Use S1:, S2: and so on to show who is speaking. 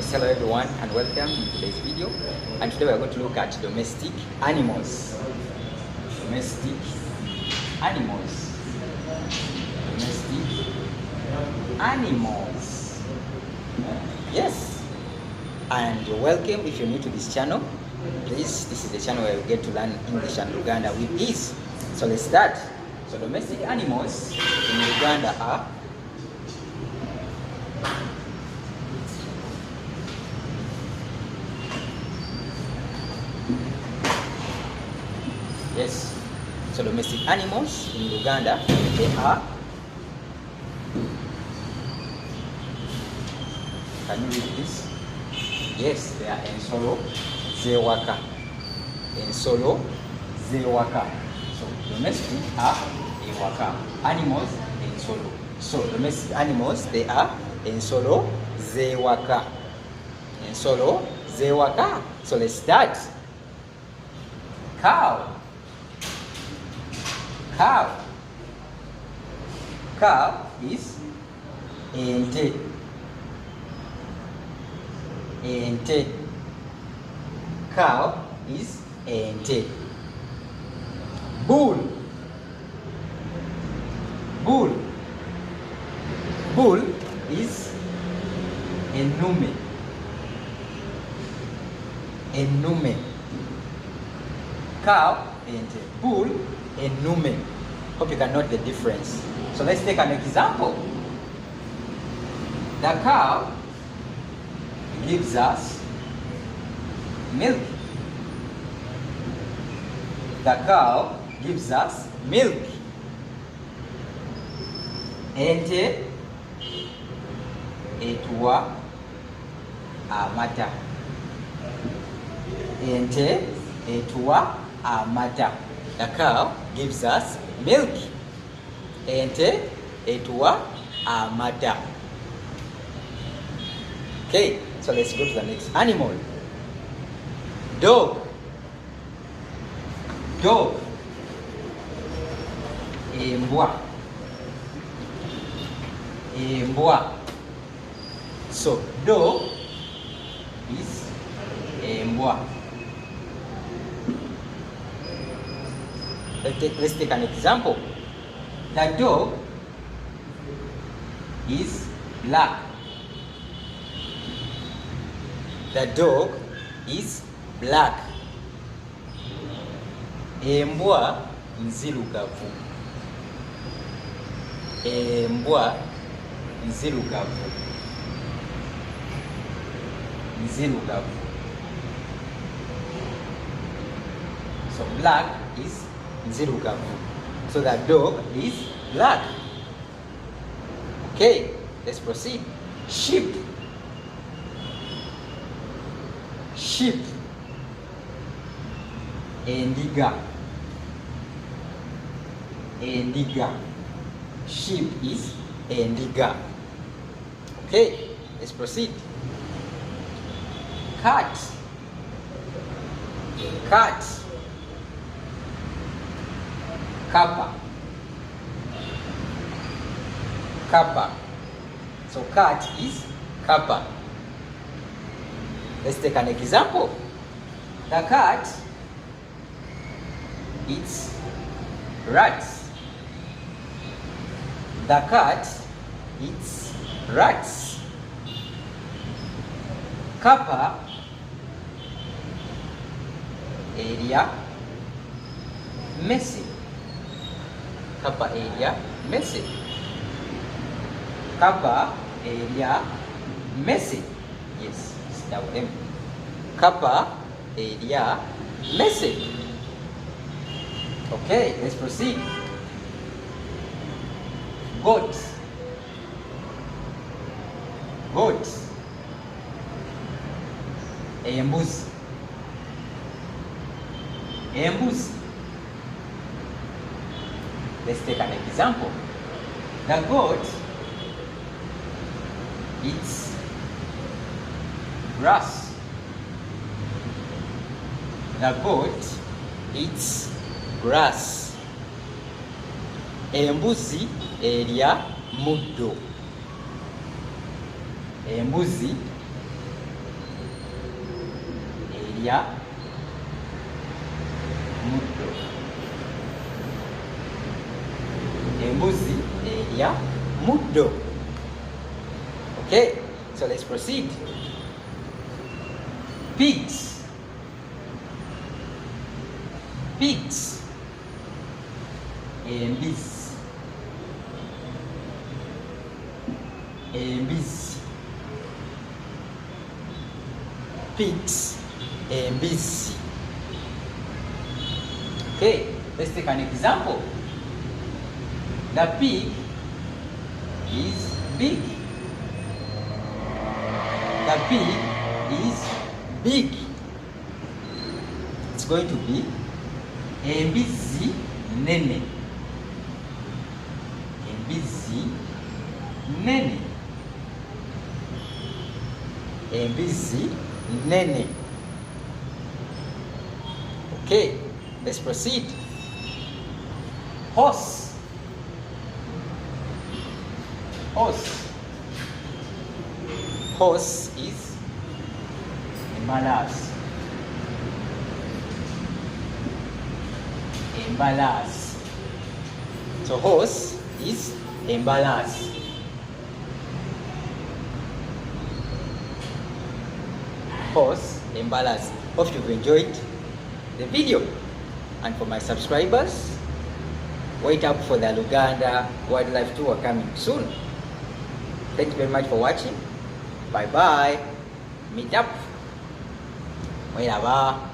S1: Hello everyone and welcome in today's video, and today we are going to look at domestic animals. Domestic animals. Domestic animals. Yes. And you're welcome if you're new to this channel. Please, this is the channel where you get to learn English and Luganda with ease. So let's start. So domestic animals in Luganda are yes. So domestic animals in Luganda, they are. Can you read this? Yes, they are Ensolo, Zewaka. Ensolo, Zewaka. So domestic are Zewaka. Animals, Ensolo. So domestic animals, they are Ensolo, Zewaka. Ensolo, Zewaka. So let's start. Cow. Cow. Cow is ente. Ente. Cow is ente. Bull. Bull. Bull is enume. Enume. Cow, ente. Bull, enume. Hope you can note the difference. So let's take an example. The cow gives us milk. The cow gives us milk. Ente etuwa amata. Ente etuwa amata. The cow gives us milk. Ente etuwa amata. Okay, so let's go to the next animal. Dog. Dog. Embwa. Embwa. So dog is embwa. Let's take an example. The dog is black. The dog is black. Embwa nzirugavu. Embwa nzirugavu. Nzirugavu. So black is nzirugavu. So the dog is black. Okay, let's proceed. Sheep. Sheep. Endiga. Endiga. Sheep is endiga. Okay, let's proceed. Cat. Cat. Kappa. Kappa. So cat is kappa. Let's take an example. The cat eats rats. The cat eats rats. Kappa area messy. Kappa area messy. Kappa area messy. Yes, it's double M. Kappa area messy. Okay, let's proceed. Goat. Goat. Embuzi. Embuzi. Let's take an example. The goat eats grass. The goat eats grass. Embuzi erya muddo. Embuzi erya muddo. Embuzi erya muddo. Okay, so let's proceed. Pigs. Pigs. Embizzi. Embizzi. Pigs. Embizzi. Okay, let's take an example. The pig is big. The pig is big. It's going to be embizzi nene. Embizzi nene. Embizzi nene. Okay, let's proceed. Horse. Horse. Horse is embalas. Embalas. So horse is embalas. Horse embalas. Hope you've enjoyed the video. And for my subscribers, wait up for the Luganda wildlife tour coming soon. Thank you very much for watching. Bye bye. Meet up. Wait up.